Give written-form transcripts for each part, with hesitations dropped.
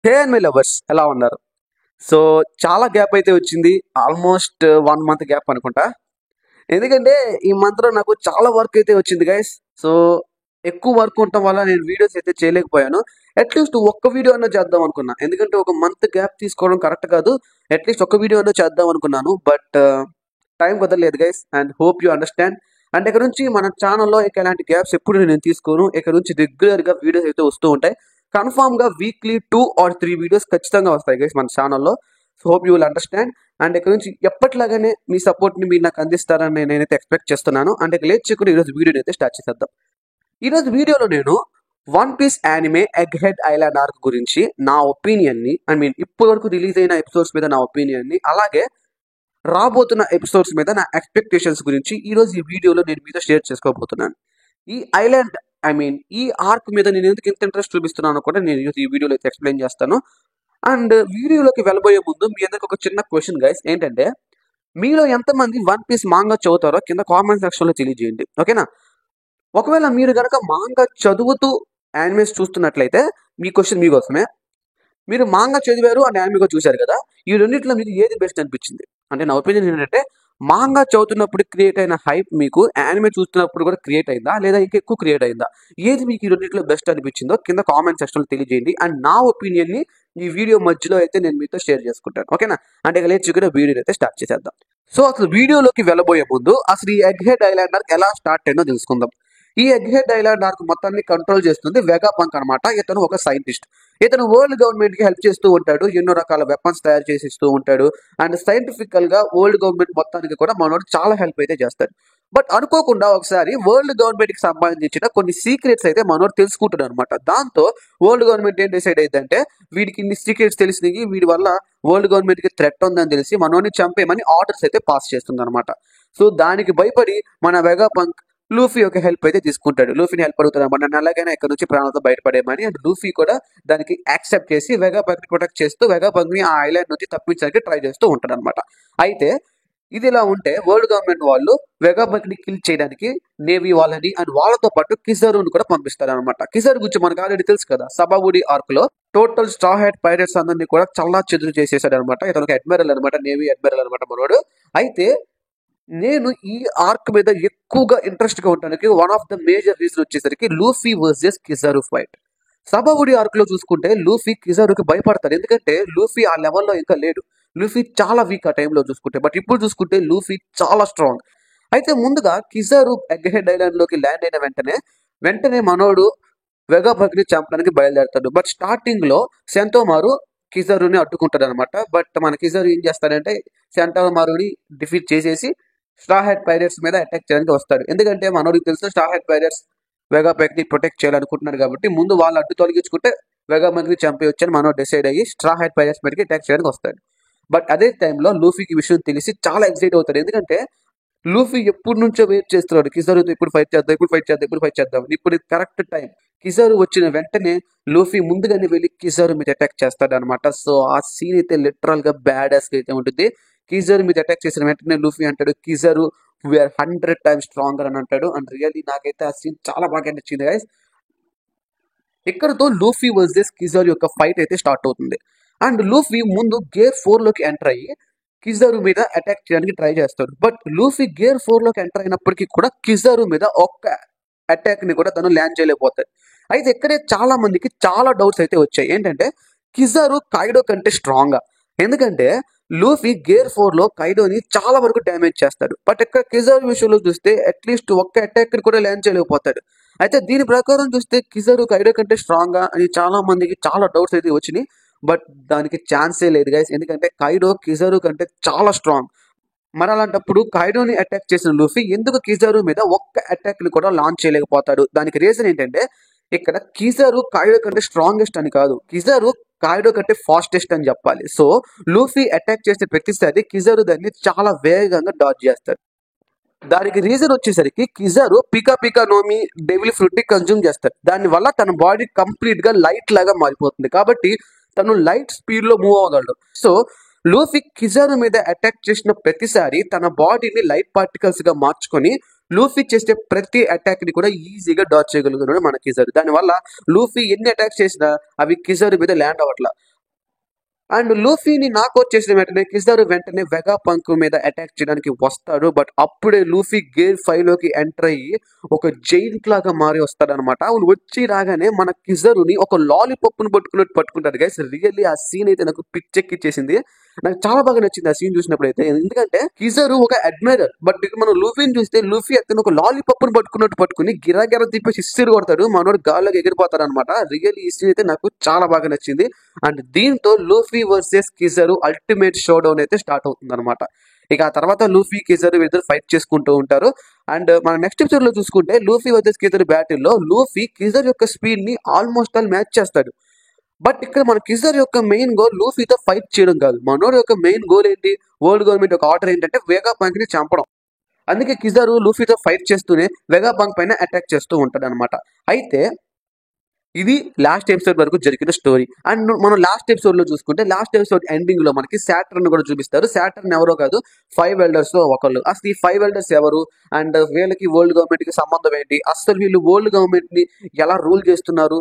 Hey and my lovers ఎలా ఉన్నారు? So చాలా గ్యాప్ అయితే వచ్చింది. ఆల్మోస్ట్ 1 మంత్ గ్యాప్ అనుకుంటా. ఎందుకంటే ఈ మంత్‌లో నాకు చాలా వర్క్ అయితే వచ్చింది గైస్. సో ఎక్కువ వర్క్ ఉండటం వల్ల నేను వీడియోస్ అయితే చేయలేకపోయాను. అట్‌లీస్ట్ ఒక్క వీడియో అన్నా చేద్దాం అనుకున్నా. ఎందుకంటే ఒక మంత్ గ్యాప్ తీసుకోవడం కరెక్ట్ కాదు. అట్‌లీస్ట్ ఒక్క వీడియో అన్నా చేద్దాం అనుకున్నాను. బట్ టైం కుదరలేదు guys and hope you understand. And ఇక నుంచి మన ఛానెల్‌లో ఇక ఇలాంటి గ్యాప్స్ ఎప్పుడు నేను తీసుకోను. ఇక నుంచి రెగ్యులర్‌గా వీడియోస్ అయితే వస్తూ ఉంటాయి. కన్ఫర్మ్‌గా వీక్లీ 2 ఆర్ 3 వీడియోస్ ఖచ్చితంగా వస్తాయి గైస్ మన ఛానెల్‌లో. So hope you will understand. And ఇక నుంచి ఎప్పటిలాగానే మీ సపోర్ట్‌ని మీరు నాకు అందిస్తారని నేనైతే ఎక్స్‌పెక్ట్ చేస్తున్నాను. అండ్ ఇక లేట్ చేయకుండా ఈరోజు వీడియోని అయితే స్టార్ట్ చేసేద్దాం. ఈరోజు వీడియోలో నేను One Piece anime Egghead island arc గురించి నా ఒపీనియన్ని ఇప్పటి వరకు రిలీజ్ అయిన ఎపిసోడ్స్ మీద నా ఒపీనియన్ని అలాగే రాబోతున్న ఎపిసోడ్స్ మీద నా ఎక్స్పెక్టేషన్స్ గురించి ఈరోజు ఈ వీడియోలో నేను మీతో షేర్ చేసుకోబోతున్నాను. ఈ ఐలాండ్ ఈ ఆర్క్ మీద నేను ఎందుకు ఇంత ఇంట్రెస్ట్ చూపిస్తున్నాను కూడా నేను ఈరోజు ఈ వీడియోలో అయితే ఎక్స్ప్లెయిన్ చేస్తాను. అండ్ వీడియోలోకి వెళ్ళబోయే ముందు మీ అందరికి ఒక చిన్న క్వశ్చన్ గైస్, ఏంటంటే మీలో ఎంతమంది వన్ పీస్ మాంగా చదువుతారో కింద కామెంట్ సెక్షన్లో తెలియజేయండి, ఓకేనా? ఒకవేళ మీరు కనుక మాంగా చదువుతూ యానిమేస్ చూస్తున్నట్లయితే మీ క్వశ్చన్ మీకోసమే. మీరు మాంగా చదివారు అండ్ యానిమే కూడా చూశారు కదా, ఈ రెండింటిలో మీకు ఏది బెస్ట్ అనిపించింది? అంటే నా ఒపీనియన్ ఏంటంటే మాంగా చదువుతున్నప్పుడు క్రియేట్ అయిన హైప్ మీకు యానిమే చూస్తున్నప్పుడు కూడా క్రియేట్ అయిందా లేదా ఇంకా ఎక్కువ క్రియేట్ అయిందా? ఏది మీకు ఈ రెండింటిలో బెస్ట్ అనిపించిందో కింద కామెంట్ సెక్షన్లో తెలియజేయండి. అండ్ నా ఒపీనియన్ని ఈ వీడియో మధ్యలో అయితే నేను మీతో షేర్ చేసుకుంటాను, ఓకేనా? అంటే ఇక లేచి కూడా వీడియో అయితే స్టార్ట్ చేసేద్దాం. సో అసలు వీడియోలోకి వెళ్ళబోయే ముందు అసలు ఈ ఎగ్ హెడ్ ఐలాండ్ ఆర్క్ ఎలా స్టార్ట్ అయిందో తెలుసుకుందాం. ఈ ఎగ్ హెడ్ ఐలాండ్ ఆర్క్ మొత్తాన్ని కంట్రోల్ చేస్తుంది వెగా పంక్ అనమాట. ఇతను ఒక సైంటిస్ట్. ఇతను వరల్డ్ గవర్నమెంట్ కి హెల్ప్ చేస్తూ ఉంటాడు, ఎన్నో రకాల వెపన్స్ తయారు చేసి ఇస్తూ ఉంటాడు. అండ్ సైంటిఫికల్ గా వరల్డ్ గవర్నమెంట్ మొత్తానికి కూడా మనోడు చాలా హెల్ప్ అయితే చేస్తాడు. బట్ అనుకోకుండా ఒకసారి వరల్డ్ గవర్నమెంట్ కి సంబంధించిన కొన్ని సీక్రెట్స్ అయితే మనోడు తెలుసుకుంటాడు అనమాట. దాంతో వరల్డ్ గవర్నమెంట్ ఏం డిసైడ్ అయిందంటే వీడికి ఇన్ని సీక్రెట్స్ తెలిసినవి, వీడి వల్ల వరల్డ్ గవర్నమెంట్ కి థ్రెట్ ఉందని తెలిసి మనోని చంపేయమని ఆర్డర్స్ అయితే పాస్ చేస్తుంది అనమాట. సో దానికి భయపడి మన వెగా పంక్ లూఫీ యొక్క హెల్ప్ అయితే తీసుకుంటాడు. లూఫీని హెల్ప్ అడుగుతాడు అనమాట, నన్ను ఎలాగైనా ఇక్కడ నుంచి ప్రాణాలతో బయటపడేయమని. అండ్ లూఫీ కూడా దానికి యాక్సెప్ట్ చేసి వెగా పంక్ ని ప్రొటెక్ట్ చేస్తూ వెగా పంక్ ని ఆ ఐలాండ్ నుంచి తప్పించడానికి ట్రై చేస్తూ ఉంటాడు అనమాట. అయితే ఇది ఇలా ఉంటే వరల్డ్ గవర్నమెంట్ వాళ్ళు వెగా పంక్ ని కిల్ చేయడానికి నేవీ వాళ్ళని అండ్ వాళ్ళతో పాటు కిజరుని కూడా పంపిస్తారు అనమాట. కిజరు గురించి మనకు ఆల్రెడీ తెలుసు కదా, సబావుడి ఆర్క్ లో టోటల్ స్ట్రా హెడ్ పైరేట్స్ అందరినీ కూడా చల్లా చెదురు చేసేసాడు అనమాట. ఇతను అడ్మిరల్ అనమాట, నేవీ అడ్మిరల్ అనమాట మనోడు. అయితే నేను ఈ ఆర్క్ మీద ఎక్కువగా ఇంట్రెస్ట్ గా ఉండడానికి one of the major reason వచ్చేసరికి లూఫీ వర్సెస్ కిజారు ఫైట్. సబావుడి ఆర్క్ లో చూసుకుంటే లూఫీ కిజారుకి భయపడతాడు, ఎందుకంటే లూఫీ ఆ లెవెల్లో ఇంకా లేడు. లూఫీ చాలా వీక్ ఆ టైంలో చూసుకుంటే. బట్ ఇప్పుడు చూసుకుంటే లూఫీ చాలా స్ట్రాంగ్. అయితే ముందుగా కిజారు ఎగ్ హెడ్ ఐలాండ్ లోకి ల్యాండ్ అయిన వెంటనే మనోడు వెగా ని చంపడానికి బయలుదేరతాడు. బట్ స్టార్టింగ్ లో సెంటోమారు కిజారుని అడ్డుకుంటాడు అనమాట. బట్ మన కిజారు ఏం చేస్తాడంటే సెంటోమారుని డిఫీట్ చేసేసి స్ట్రా హెడ్ పైరేట్స్ మీద అటాక్ చేయడానికి వస్తాడు. ఎందుకంటే మనోడికి తెలుసు స్ట్రా హెడ్ పైరేట్స్ వెగా ని ప్రొటెక్ట్ చేయాలనుకుంటున్నారు కాబట్టి ముందు వాళ్ళు అడ్డు తొలగించుకుంటే వెగా ని చంపేయొచ్చని మనోడు డిసైడ్ అయ్యి స్ట్రా హెడ్ పైరేట్స్ మీదకి అటాక్ చేయడానికి వస్తాడు. బట్ అదే టైంలో లూఫీకి విషయం తెలిసి చాలా ఎక్సైట్ అవుతాడు. ఎందుకంటే లూఫీ ఎప్పటి నుంచో వెయిట్ చేస్తున్నాడు, కిజారుతో ఇప్పుడు ఫైట్ చేద్దాం, ఇప్పుడు ఫైట్ చేద్దాం. ఇప్పుడు కరెక్ట్ టైం. కిజారు వచ్చిన వెంటనే లూఫీ ముందుగానే వెళ్ళి కిజారు మీద అటాక్ చేస్తాడు అనమాట. సో ఆ సీన్ అయితే లిటరల్ గా బ్యాడ్ గా అయితే ఉంటుంది. కిజారు మీద అటాక్ చేసిన వెంటనే లూఫీ అంటాడు, కిజారు వీఆర్ 100 times స్ట్రాంగర్ అని అంటాడు. అండ్ రియల్లీ నాకైతే ఆ సీన్ చాలా బాగా నచ్చింది గైస్. ఇక్కడతో లూఫీ వర్సెస్ కిజారు యొక్క ఫైట్ అయితే స్టార్ట్ అవుతుంది. అండ్ లూఫీ ముందు గేర్ 4 లోకి ఎంటర్ అయ్యి కిజారు మీద అటాక్ చేయడానికి ట్రై చేస్తాడు. బట్ లూఫీ గేర్ 4 లోకి ఎంటర్ అయినప్పటికీ కూడా కిజారు మీద ఒక్క అటాక్ ని కూడా తను ల్యాండ్ చేయలేకపోతాడు. అయితే ఇక్కడే చాలా మందికి చాలా డౌట్స్ అయితే వచ్చాయి. ఏంటంటే కిజారు కైడో కంటే స్ట్రాంగ్. ఎందుకంటే లూఫీ గేర్ 4 లో కైడోని చాలా వరకు డ్యామేజ్ చేస్తాడు. బట్ ఇక్కడ కిజారు విషయంలో చూస్తే అట్లీస్ట్ ఒక్క అటాక్ ని కూడా ల్యాండ్ చేయలేకపోతాడు. అయితే దీని ప్రకారం చూస్తే కిజారు కైడో కంటే స్ట్రాంగ్ అని చాలా మందికి చాలా డౌట్స్ అయితే వచ్చినాయి. బట్ దానికి ఛాన్సే లేదు గైస్, ఎందుకంటే కైడో కిజారు కంటే చాలా స్ట్రాంగ్. మరి అలాంటప్పుడు కైడోని అటాక్ చేసిన లూఫీ ఎందుకు కిజారు మీద ఒక్క అటాక్ ని కూడా లాంచ్ చేయలేకపోతాడు? దానికి రీజన్ ఏంటంటే ఇక్కడ కిజారు కైడో కంటే స్ట్రాంగెస్ట్ అని కాదు, కిజారు కైడో కంటే ఫాస్టెస్ట్ అని చెప్పాలి. సో లూఫీ అటాక్ చేసే ప్రతిసారి కిజారు దాన్ని చాలా వేగంగా డాజ్ చేస్తాడు. దానికి రీజన్ వచ్చేసరికి కిజారు పికా పికా నోమి డెవిల్ ఫ్రూట్ ని కన్జ్యూమ్ చేస్తాడు. దాని వల్ల తన బాడీ కంప్లీట్ గా లైట్ లాగా మారిపోతుంది. కాబట్టి తను లైట్ స్పీడ్ లో మూవ్ అవ్వగలడు. సో లూఫీ కిజారు మీద అటాక్ చేసిన ప్రతిసారి తన బాడీని లైట్ పార్టికల్స్ గా మార్చుకొని లూఫీ చేసే ప్రతి అటాక్ ని కూడా ఈజీగా డాచ్ చేయగలుగుతున్నాడు మన కిజారు. దానివల్ల లూఫీ ఎన్ని అటాక్స్ చేసినా అవి కిజారు మీద ల్యాండ్ అవ్వట్లా. అండ్ లూఫీని నాకౌట్ చేసిన వెంటనే కిజారు వెంటనే వెగా పంక్ మీద అటాక్ చేయడానికి వస్తాడు. బట్ అప్పుడే లూఫీ గేర్ 5 లోకి ఎంటర్ అయ్యి ఒక జైంట్ లాగా మారి వస్తాడు అనమాట. అవును, వచ్చి రాగానే మన కిజరుని ఒక లాలీపాప్ ను పట్టుకున్నట్టు పట్టుకుంటాడు గైస్. రియల్లీ ఆ సీన్ అయితే నాకు పిచ్చెక్కిచ్చేసింది. నాకు చాలా బాగా నచ్చింది ఆ సీన్ చూసినప్పుడు అయితే. ఎందుకంటే కిజరు ఒక అడ్మైరర్, బట్ మనం లూఫీని చూస్తే లూఫీ అతను ఒక లాలీపాప్ ను పట్టుకున్నట్టు పట్టుకుని గిరాగిరా తిప్పేసి ఇస్సిరు కొడతాడు. మనోడు గాల్లోకి ఎగిరిపోతాడు అనమాట. రియల్లీ ఈ సీన్ అయితే నాకు చాలా బాగా నచ్చింది. అండ్ దీంతో Luffy versus Kizaru ultimate showdown అయితే స్టార్ట్ అవుతుంది అనమాట. ఇక ఆ తర్వాత లూఫీ కిజరు ఇద్దరు ఫైట్ చేసుకుంటూ ఉంటారు. అండ్ మన నెక్స్ట్ ఎపిసోడ్ లో చూసుకుంటే లూఫీ వర్సెస్ కిజరు బ్యాటిల్ లో లూఫీ కిజర్ యొక్క స్పీడ్ ని ఆల్మోస్ట్ ఆల్ మ్యాచ్ చేస్తాడు. బట్ ఇక్కడ మన కిజర్ యొక్క మెయిన్ గోల్ లూఫీతో ఫైట్ చేయడం కాదు. మనోడు యొక్క మెయిన్ గోల్ ఏంటి? వరల్డ్ గవర్నమెంట్ యొక్క ఆర్డర్ ఏంటంటే వేగా పంక్ ని చంపడం. అందుకే కిజరు లూఫీతో ఫైట్ చేస్తూనే వెగా పంక్ పైన అటాక్ చేస్తూ ఉంటాడు అనమాట. అయితే ఇది లాస్ట్ ఎపిసోడ్ వరకు జరిగిన స్టోరీ. అండ్ మనం లాస్ట్ ఎపిసోడ్ లో చూసుకుంటే లాస్ట్ ఎపిసోడ్ ఎండింగ్ లో మనకి సాటర్న్ కూడా చూపిస్తారు. సాటర్న్ ఎవరో కాదు, 5 ఎల్డర్స్ లో ఒకళ్ళు. అసలు ఈ 5 ఎల్డర్స్ ఎవరు అండ్ వీళ్ళకి వరల్డ్ గవర్నమెంట్ కి సంబంధం ఏంటి, అసలు వీళ్ళు వరల్డ్ గవర్నమెంట్ ని ఎలా రూల్ చేస్తున్నారు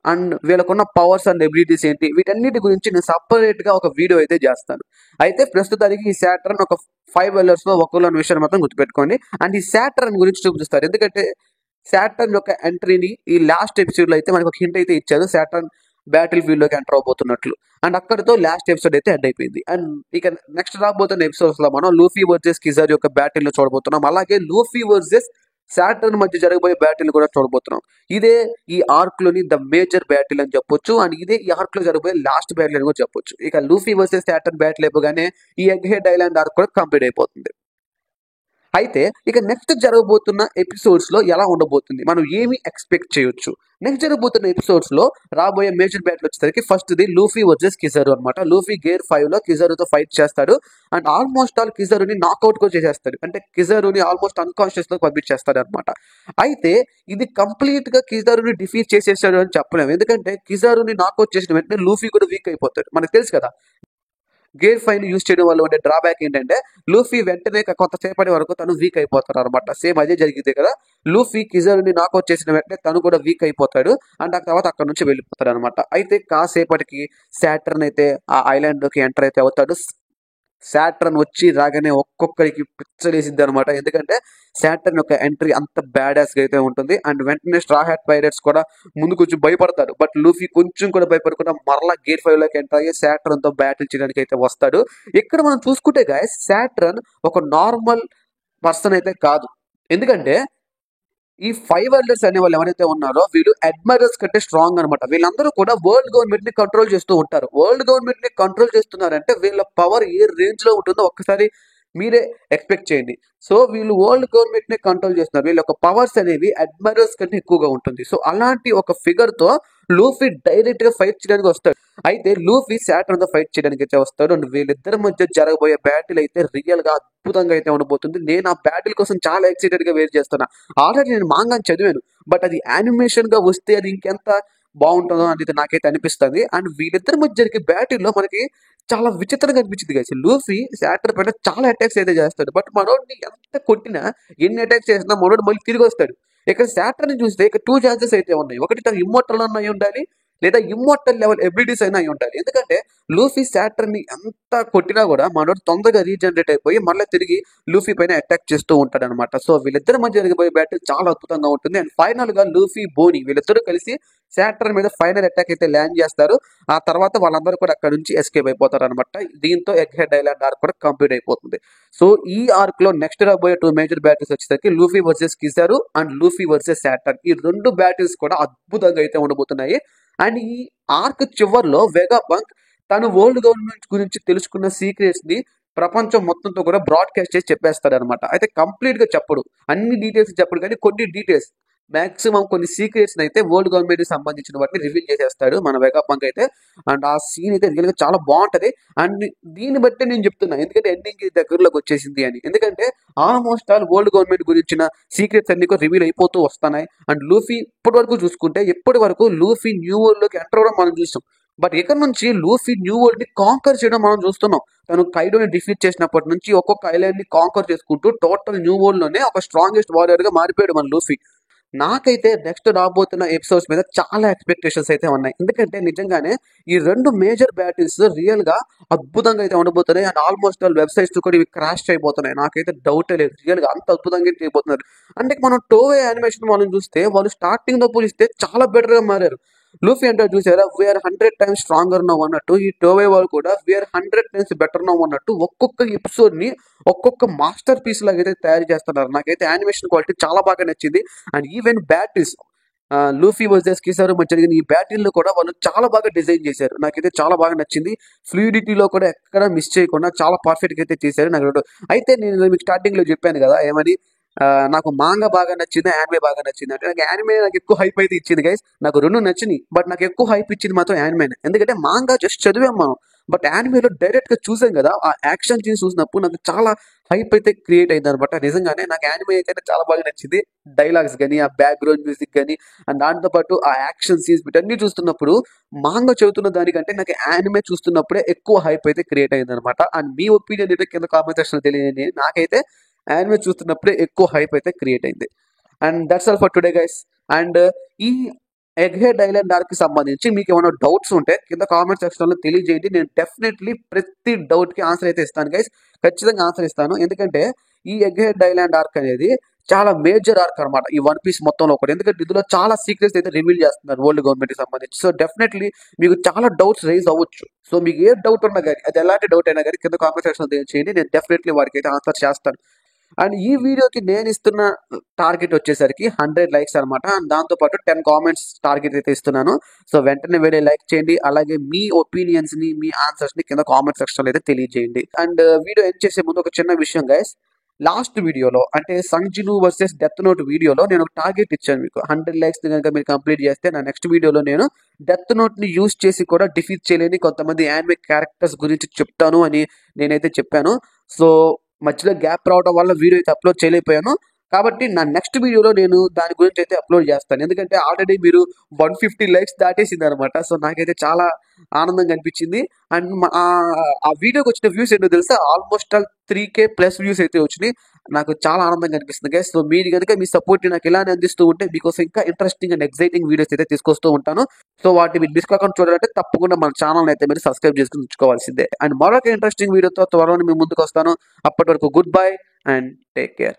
అండ్ వీళ్ళకున్న పవర్స్ అండ్ ఎబిలిటీస్ ఏంటి, వీటన్నిటి గురించి నేను సపరేట్ గా ఒక వీడియో అయితే చేస్తాను. అయితే ప్రస్తుతానికి ఈ సాటర్న్ ఒక 5 ఎల్డర్స్ లో ఒకళ్ళు అనే విషయాన్ని మాత్రం గుర్తుపెట్టుకోండి. అండ్ ఈ సాటర్న్ గురించి చూపిస్తారు. ఎందుకంటే సాటర్న్ యొక్క ఎంట్రీని ఈ లాస్ట్ ఎపిసోడ్ లో అయితే మనకు ఒక హింట్ అయితే ఇచ్చారు. సాటర్న్ బ్యాటిల్ ఫీల్డ్ లోకి ఎంటర్ అవబోతున్నట్లు. అండ్ అక్కడితో లాస్ట్ ఎపిసోడ్ అయితే ఎండ్ అయిపోయింది. అండ్ ఇక నెక్స్ట్ రాబోతున్న ఎపిసోడ్స్ లో మనం లూఫీ వర్సెస్ కిజర్ యొక్క బ్యాటిల్ ను చూడబోతున్నాం. అలాగే లూఫీ వర్సెస్ సాటర్న్ మధ్య జరగబోయే బ్యాటిల్ కూడా చూడబోతున్నాం. ఇదే ఈ ఆర్క్ లోని ద మేజర్ బ్యాటిల్ అని చెప్పొచ్చు. అండ్ ఇదే ఈ ఆర్క్ లో జరగబోయే లాస్ట్ బ్యాటిల్ అని కూడా చెప్పొచ్చు. ఇక లూఫీ వర్సెస్ సాటర్న్ బ్యాటిల్ అయిపోగానే ఈ ఎగ్ హెడ్ ఐలాండ్ ఆర్క్ కూడా కంప్లీట్ అయిపోతుంది. అయితే ఇక నెక్స్ట్ జరగబోతున్న ఎపిసోడ్స్ లో ఎలా ఉండబోతుంది, మనం ఏమి ఎక్స్పెక్ట్ చేయొచ్చు? నెక్స్ట్ జరగబోతున్న ఎపిసోడ్స్ లో రాబోయే మేజర్ బ్యాటిల్ వచ్చేసరికి ఫస్ట్ ది లూఫీ వర్సెస్ కిజరు అనమాట. లూఫీ గేర్ 5 లో కిజరుతో ఫైట్ చేస్తాడు. అండ్ ఆల్మోస్ట్ ఆల్ కిజరుని నాకౌట్ కూడా చేసేస్తాడు. అంటే కిజరుని ఆల్మోస్ట్ అన్కాన్షియస్ లో పంపించేస్తాడు అనమాట. అయితే ఇది కంప్లీట్ గా కిజరుని డిఫీట్ చేసేస్తాడు అని చెప్పలేము. ఎందుకంటే కిజరుని నాకౌట్ చేసిన వెంటనే లూఫీ కూడా వీక్ అయిపోతాడు. మనకు తెలుసు కదా, గేర్ 5 ని యూజ్ చేయడం వల్ల ఉండే డ్రాబ్యాక్ ఏంటంటే లూఫీ వెంటనే కొంతసేపటి వరకు తను వీక్ అయిపోతాడు అనమాట. సేమ్ అదే జరిగింది కదా, లూఫీ కిజరుని నాకౌట్ చేసిన వెంటనే తను కూడా వీక్ అయిపోతాడు. అండ్ ఆ తర్వాత అక్కడ నుంచి వెళ్ళిపోతాడు అనమాట. అయితే కాసేపటికి సాటర్న్ అయితే ఆ ఐలాండ్ లోకి ఎంటర్ అయితే అవుతాడు. సాటర్న్ వచ్చి రాగానే ఒక్కొక్కరికి పిచ్చలేసిద్ది అనమాట. ఎందుకంటే సాటర్న్ యొక్క ఎంట్రీ అంత బ్యాడాస్ గా అయితే ఉంటుంది. అండ్ వెంటనే స్ట్రా హ్యాట్ పైరేట్స్ కూడా ముందు కొంచెం భయపడతారు. బట్ లూఫీ కొంచెం కూడా భయపడకుండా మరలా గేర్ 5 లోకి ఎంటర్ అయ్యి సాటర్న్ తో బ్యాటిల్ చేయడానికి అయితే వస్తాడు. ఇక్కడ మనం చూసుకుంటే గాయస్, సాటర్న్ ఒక నార్మల్ పర్సన్ అయితే కాదు. ఎందుకంటే ఈ 5 ఎల్డర్స్ అనే వాళ్ళు ఎవరైతే ఉన్నారో వీళ్ళు అడ్మైరర్స్ కంటే స్ట్రాంగ్ అనమాట. వీళ్ళందరూ కూడా వరల్డ్ గవర్నమెంట్ ని కంట్రోల్ చేస్తూ ఉంటారు. వరల్డ్ గవర్నమెంట్ ని కంట్రోల్ చేస్తున్నారంటే వీళ్ళ పవర్ ఏ రేంజ్ లో ఉంటుందో ఒక్కసారి మీరే ఎక్స్పెక్ట్ చేయండి. సో వీళ్ళు వరల్డ్ గవర్నమెంట్ ని కంట్రోల్ చేస్తున్నారు. వీళ్ళ యొక్క పవర్స్ అనేవి అడ్మైరర్స్ కంటే ఎక్కువగా ఉంటుంది. సో అలాంటి ఒక ఫిగర్ తో లూఫీ డైరెక్ట్ గా ఫైట్ చేయడానికి వస్తాడు. అయితే లూఫీ సాటర్న్ తో ఫైట్ చేయడానికి అయితే వస్తాడు. అండ్ వీళ్ళిద్దరి మధ్య జరగబోయే బ్యాటిల్ అయితే రియల్ గా అద్భుతంగా అయితే ఉండబోతుంది. నేను ఆ బ్యాటిల్ కోసం చాలా ఎక్సైటెడ్ గా వెయిట్ చేస్తున్నా. ఆల్రెడీ నేను మాంగాని చదివాను, బట్ అది యానిమేషన్ గా వస్తే అది ఇంకెంత బాగుంటుందో అనేది నాకైతే అనిపిస్తుంది. అండ్ వీళ్ళిద్దరి మధ్య జరిగే బ్యాటిల్ లో మనకి చాలా విచిత్రంగా అనిపించింది కదా. లూఫీ సాటర్న్ పైన చాలా అటాక్స్ అయితే చేస్తాడు. బట్ మనోడిని ఎంత కొట్టినా, ఎన్ని అటాక్స్ చేసినా మనోడు మళ్ళీ తిరిగి వస్తాడు. ఇక్కడ సాటర్న్ చూస్తే ఇక్కడ 2 ఛాన్సెస్ అయితే ఉన్నాయి. ఒకటి తను ఇమ్మోర్టల్ అన్న అయి ఉండాలి, లేదా ఇమ్మోర్టల్ లెవెల్ ఎబిలిటీస్ అయినా అయి ఉండాలి. ఎందుకంటే లూఫీ సాటర్న్ ని ఎంత కొట్టినా కూడా మనోడు తొందరగా రీజనరేట్ అయిపోయి మళ్ళీ తిరిగి లూఫీ పైన అటాక్ చేస్తూ ఉంటాడు అనమాట. సో వీళ్ళిద్దరి మధ్య జరిగిపోయే బ్యాటిల్ చాలా అద్భుతంగా ఉంటుంది. అండ్ ఫైనల్ గా లూఫీ, బోని వీళ్ళిద్దరూ కలిసి సాటర్న్ మీద ఫైనల్ అటాక్ అయితే ల్యాండ్ చేస్తారు. ఆ తర్వాత వాళ్ళందరూ కూడా అక్కడ నుంచి ఎస్కేప్ అయిపోతారు అనమాట. దీంతో ఎగ్ హెడ్ ఐలాండ్ ఆర్క్ కూడా కంప్లీట్ అయిపోతుంది. సో ఈ ఆర్క్ లో నెక్స్ట్ రాబోయే 2 మేజర్ బ్యాటిల్స్ వచ్చేసరికి Luffy versus Kizaru and Luffy versus Saturn. ఈ 2 బ్యాటిల్స్ కూడా అద్భుతంగా అయితే ఉండబోతున్నాయి. అండ్ ఈ ఆర్క్ చివరిలో వెగా పంక్ తను వరల్డ్ గవర్నమెంట్ గురించి తెలుసుకున్న సీక్రెట్స్ ని ప్రపంచం మొత్తంతో కూడా బ్రాడ్కాస్ట్ చేసి చెప్పేస్తాడు అనమాట. అయితే కంప్లీట్ గా చెప్పడు, అన్ని డీటెయిల్స్ చెప్పడు, కానీ కొన్ని డీటెయిల్స్, మాక్సిమం కొన్ని సీక్రెట్స్ అయితే వరల్డ్ గవర్నమెంట్ కి సంబంధించిన వాటిని రివీల్ చేసేస్తాడు మన వెగా పంక్ అయితే. అండ్ ఆ సీన్ అయితే రియల్ గా చాలా బాగుంటది. అండ్ దీన్ని బట్టి నేను చెప్తున్నా, ఎందుకంటే ఎండింగ్ దగ్గరలోకి వచ్చేసింది అని. ఎందుకంటే ఆల్మోస్ట్ ఆల్ వరల్డ్ గవర్నమెంట్ గురించిన సీక్రెట్స్ అన్ని కూడా రివీల్ అయిపోతూ వస్తున్నాయి. అండ్ లూఫీ ఇప్పటి వరకు చూసుకుంటే, ఇప్పటి వరకు లూఫీ న్యూ వరల్డ్ లోకి ఎంటర్ అవ్వడం మనం చూస్తాం. బట్ ఇక్కడ నుంచి లూఫీ న్యూ వరల్డ్ ని కాంకర్ చేయడం మనం చూస్తున్నాం. తను కైడోని డిఫీట్ చేసినప్పటి నుంచి ఒక్కొక్క ఐలాండ్ ని కాంకర్ చేసుకుంటూ టోటల్ న్యూ వరల్డ్ లోనే ఒక స్ట్రాంగెస్ట్ వారియర్ గా మారిపోయాడు మన లూఫీ. నాకైతే నెక్స్ట్ రాబోతున్న ఎపిసోడ్స్ మీద చాలా ఎక్స్పెక్టేషన్స్ అయితే ఉన్నాయి. ఎందుకంటే నిజంగానే ఈ 2 మేజర్ బ్యాటిల్స్ రియల్‌గా అద్భుతంగా అయితే ఉండబోతున్నాయి. అండ్ ఆల్మోస్ట్ ఆల్ వెబ్‌సైట్స్ కూడా ఇవి క్రాష్ అయిపోతున్నాయి. నాకైతే డౌటే లేదు. రియల్‌గా అంత అద్భుతంగా చేయబోతున్నారు. అంటే మనం టోవే యానిమేషన్ వాళ్ళని చూస్తే వాళ్ళు స్టార్టింగ్‌తో పోలిస్తే చాలా బెటర్‌గా మారారు. లూఫీ అంటాడు చూసారా? వీఆర్ 100 టైమ్స్ స్ట్రాంగర్ నౌ అన్నట్టు ఈ టోవే వాళ్ళు కూడా వీఆర్ 100 టైమ్స్ బెటర్ నౌ అన్నట్టు ఒక్కొక్క ఎపిసోడ్‌ని ఒక్కొక్క మాస్టర్ పీస్ లాగైతే తయారు చేస్తున్నారు. నాకైతే యానిమేషన్ క్వాలిటీ చాలా బాగా నచ్చింది. And even battles Luffy versus Kizaru మధ్య జరిగిన ఈ బ్యాటిల్‌లో కూడా వాళ్ళు చాలా బాగా డిజైన్ చేశారు. నాకైతే చాలా బాగా నచ్చింది. ఫ్లూయిడిటీలో కూడా ఎక్కడ మిస్ చేయకుండా చాలా పర్ఫెక్ట్‌గా అయితే చేశారు. అయితే నేను మీకు స్టార్టింగ్‌లో చెప్పాను కదా! ఏమని నాకు మాంగా బాగా నచ్చింది, యానిమే బాగా నచ్చింది. అంటే నాకు యానిమే నాకు ఎక్కువ హైప్ అయితే ఇచ్చింది గైస్. నాకు 2 నచ్చినియి. బట్ నాకు ఎక్కువ హైప్ ఇచ్చింది మాత్రం యానిమేనే. ఎందుకంటే మాంగా జస్ట్ చదివాం మనం. బట్ యానిమేలో డైరెక్ట్‌గా చూసాం కదా! ఆ యాక్షన్ సీన్స్ చూసినప్పుడు నాకు చాలా హైప్ అయితే క్రియేట్ అయిందనమాట. నిజంగానే నాకు యానిమే అయితే చాలా బాగా నచ్చింది. డైలాగ్స్ గాని, ఆ బ్యాక్‌గ్రౌండ్ మ్యూజిక్ గాని, అండ్ దాంతో పాటు ఆ యాక్షన్ సీన్స్ వీటన్నీ చూస్తున్నప్పుడు మాంగా చదువుతున్న దానికంటే నాకు యానిమే చూస్తున్నప్పుడే ఎక్కువ హైప్ అయితే క్రియేట్ అయిందనమాట. అండ్ మీ ఒపీనియన్ అయితే కింద కామెంట్ సెక్షన్‌లో తెలియజేయండి. నాకైతే యానిమే చూస్తున్నప్పుడే ఎక్కువ హైప్ అయితే క్రియేట్ అయింది. And that's all for today guys. And ఈ ఎగ్ హెడ్ ఐలాండ్ ఆర్క్ కి సంబంధించి మీకు ఏమైనా డౌట్స్ ఉంటే కింద కామెంట్ సెక్షన్ లో తెలియజేయండి. నేను డెఫినెట్లీ ప్రతి డౌట్ కి ఆన్సర్ అయితే ఇస్తాను గైస్. ఖచ్చితంగా ఆన్సర్ ఇస్తాను. ఎందుకంటే ఈ ఎగ్ హెడ్ ఐలాండ్ ఆర్క్ అనేది చాలా మేజర్ ఆర్క్ అనమాట ఈ వన్ పీస్ మొత్తంలో కూడా. ఎందుకంటే ఇందులో చాలా సీక్రెట్స్ అయితే రివీల్ చేస్తున్నారు వరల్డ్ గవర్నమెంట్ కి సంబంధించి. సో డెఫినెట్లీ మీకు చాలా డౌట్స్ రైజ్ అవ్వచ్చు. సో మీకు ఏ డౌట్ ఉన్నా కానీ, అది ఎలాంటి డౌట్ అయినా కానీ కింద కామెంట్ సెక్షన్ తెలియజేయండి. నేను డెఫినెట్లీ వారికి అయితే ఆన్సర్ చేస్తాను. అండ్ ఈ వీడియోకి నేను ఇస్తున్న టార్గెట్ వచ్చేసరికి 100 లైక్స్ అనమాట. అండ్ దాంతో పాటు 10 కామెంట్స్ టార్గెట్ అయితే ఇస్తున్నాను. సో వెంటనే వెళ్ళి లైక్ చేయండి. అలాగే మీ ఒపీనియన్స్ ని, మీ ఆన్సర్స్ ని కింద కామెంట్ సెక్షన్ లో అయితే తెలియజేయండి. అండ్ వీడియో ఎండ్ చేసే ముందు ఒక చిన్న విషయం గైస్. లాస్ట్ వీడియోలో అంటే సంగ్జిను వర్సెస్ డెత్ నోట్ వీడియోలో నేను ఒక టార్గెట్ ఇచ్చాను మీకు. 100 లైక్స్ కనుక మీరు కంప్లీట్ చేస్తే నా నెక్స్ట్ వీడియోలో నేను డెత్ నోట్ ని యూజ్ చేసి కూడా డిఫీట్ చేయలేని కొంతమంది యానిమే క్యారెక్టర్స్ గురించి చెప్తాను అని నేనైతే చెప్పాను. సో మధ్యలో గ్యాప్ రావడం వల్ల వీడియో అయితే అప్లోడ్ చేయలేకపోయాను. కాబట్టి నా నెక్స్ట్ వీడియోలో నేను దాని గురించి అయితే అప్లోడ్ చేస్తాను. ఎందుకంటే ఆల్రెడీ మీరు 150 లైక్స్ దాటేసింది అనమాట. సో నాకైతే చాలా ఆనందంగా అనిపించింది. అండ్ ఆ వీడియోకి వచ్చిన వ్యూస్ ఏంటో తెలుసా? Almost all 3K plus views అయితే వచ్చినాయి. నాకు చాలా ఆనందంగా అనిపిస్తుంది గైస్. సో మీరు కనుక మీ సపోర్ట్ నాకు ఇలానే అందిస్తూ ఉంటే మీకోసం ఇంకా ఇంట్రెస్టింగ్ అండ్ ఎక్సైటింగ్ వీడియోస్ అయితే తీసుకొస్తూ ఉంటాను. సో వాటిని మీరు మిస్ కాకుండా చూడాలంటే తప్పకుండా మన ఛానల్ అయితే మీరు సబ్స్క్రైబ్ చేసుకుని ఉంచుకోవాల్సిందే. అండ్ మరొక ఇంట్రెస్టింగ్ వీడియోతో త్వరలో మీ ముందుకు వస్తాను. అప్పటి వరకు good bye and take care.